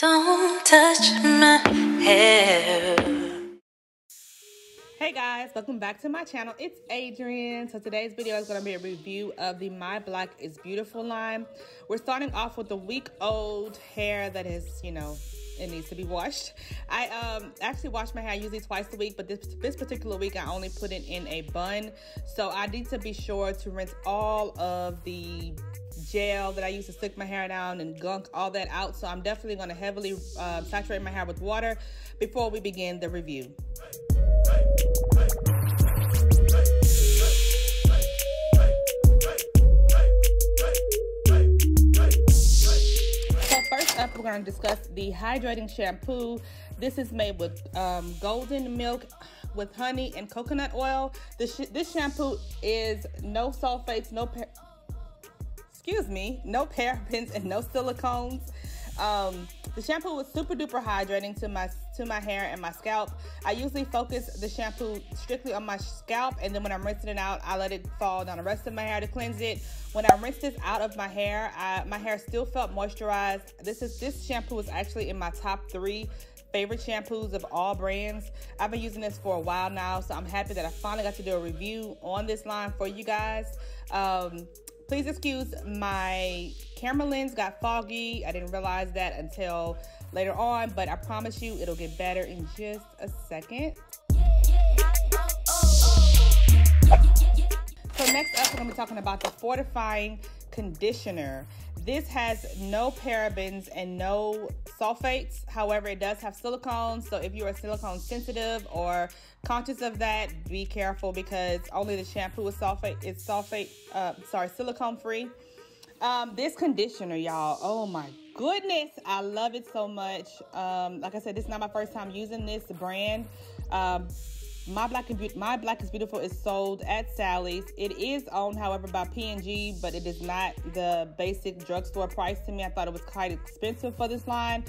Don't touch my hair. Hey guys, welcome back to my channel. It's Adrianne. So today's video is going to be a review of the My Black is Beautiful line. We're starting off with the week-old hair that is, you know, it needs to be washed. I actually wash my hair usually twice a week, but this particular week I only put it in a bun. So I need to be sure to rinse all of the gel that I use to stick my hair down and gunk all that out. So I'm definitely going to heavily saturate my hair with water before we begin the review. So first up, we're going to discuss the hydrating shampoo. This is made with golden milk with honey and coconut oil. This shampoo is no sulfates, no parabens and no silicones. The shampoo was super duper hydrating to my hair and my scalp. I usually focus the shampoo strictly on my scalp, and then when I'm rinsing it out, I let it fall down the rest of my hair to cleanse it. When I rinsed this out of my hair still felt moisturized. This shampoo is actually in my top 3 favorite shampoos of all brands. I've been using this for a while now, so I'm happy that I finally got to do a review on this line for you guys. Please excuse my camera lens got foggy. I didn't realize that until later on, but I promise you it'll get better in just a second. So next up, we're gonna be talking about the fortifying conditioner. This has no parabens and no sulfates. However, it does have silicone. So if you are silicone sensitive or conscious of that, be careful because only the shampoo is silicone free. This conditioner, y'all, oh my goodness, I love it so much. Like I said, this is not my first time using this brand. My Black is Beautiful is sold at Sally's. It is owned, however, by P&G, but it is not the basic drugstore price to me. I thought it was quite expensive for this line,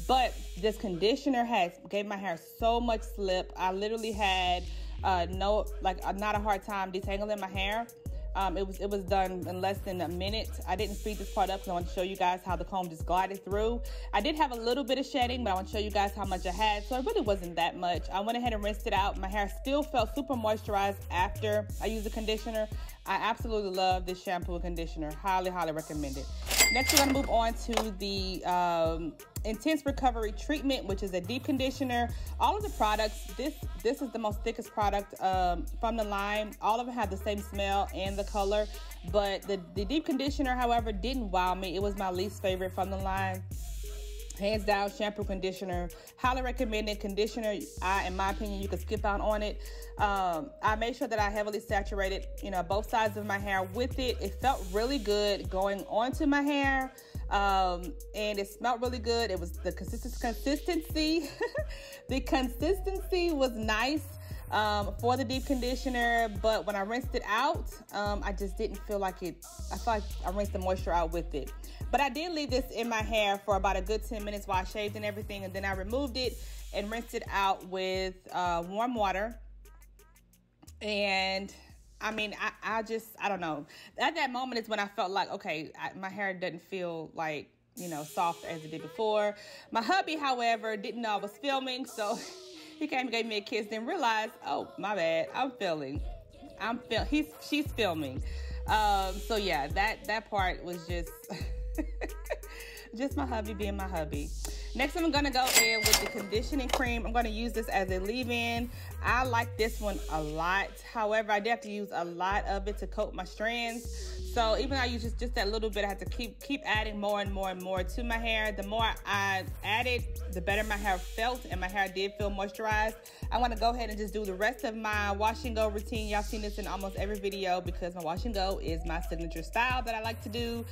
but this conditioner gave my hair so much slip. I literally had not a hard time detangling my hair. It was done in less than a minute. I didn't speed this part up because I want to show you guys how the comb just glided through. I did have a little bit of shedding, but I want to show you guys how much I had. So it really wasn't that much. I went ahead and rinsed it out. My hair still felt super moisturized after I used the conditioner. I absolutely love this shampoo and conditioner. Highly, highly recommend it. Next, we're going to move on to the Intense Recovery Treatment, which is a deep conditioner. All of the products, this is the most thickest product from the line. All of them have the same smell and the color, but the deep conditioner, however, didn't wow me. It was my least favorite from the line. Hands down, shampoo, conditioner, highly recommended conditioner. In my opinion, you could skip out on it. I made sure that I heavily saturated, both sides of my hair with it. It felt really good going onto my hair. And it smelled really good. It was the consistency. The consistency was nice for the deep conditioner, but when I rinsed it out, I just didn't feel like it. I felt like I rinsed the moisture out with it. But I did leave this in my hair for about a good 10 minutes while I shaved and everything, and then I removed it and rinsed it out with warm water. And I mean, I don't know. At that moment is when I felt like, okay, my hair doesn't feel like, soft as it did before. My hubby, however, didn't know I was filming, so he came and gave me a kiss, then realized, oh, my bad, she's filming. So yeah, that part was just, just my hubby being my hubby. Next, I'm gonna go in with the conditioning cream. I'm gonna use this as a leave-in. I like this one a lot. However, I did have to use a lot of it to coat my strands. So even though I use just that little bit, I have to keep adding more and more and more to my hair. The more I added, the better my hair felt, and my hair did feel moisturized. I want to go ahead and just do the rest of my wash and go routine. Y'all seen this in almost every video because my wash and go is my signature style that I like to do.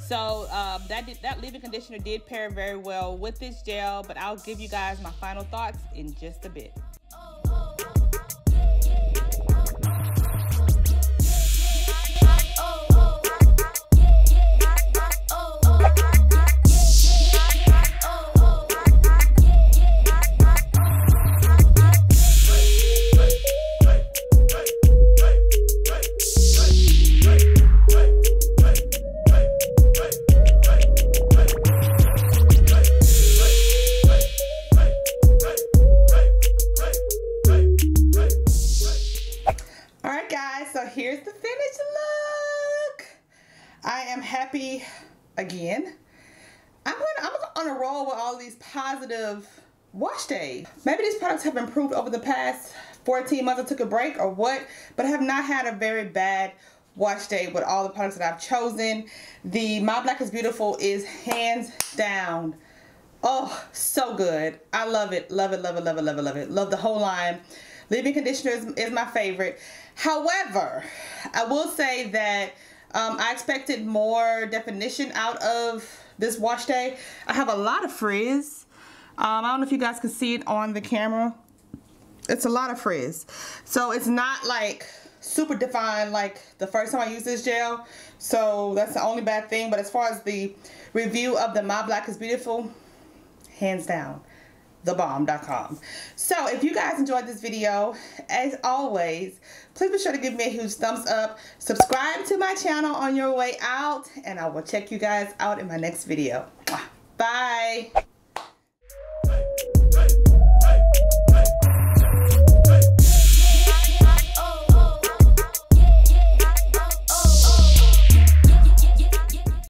So that leave-in conditioner did pair very well with this gel, but I'll give you guys my final thoughts in just a bit. am happy again. I'm on a roll with all these positive wash days. Maybe these products have improved over the past 14 months. I took a break or what, but I have not had a very bad wash day with all the products that I've chosen. The My Black is Beautiful is hands down, oh, so good. I love it, love it, love it, love it, love it, love it. Love the whole line. Leave-in conditioner is my favorite. However, I will say that I expected more definition out of this wash day. I have a lot of frizz. I don't know if you guys can see it on the camera. It's a lot of frizz. So it's not like super defined like the first time I used this gel. So that's the only bad thing. But as far as the review of the My Black is Beautiful, hands down, thebomb.com. So if you guys enjoyed this video, as always, please be sure to give me a huge thumbs up. Subscribe to my channel on your way out, and I will check you guys out in my next video. Bye.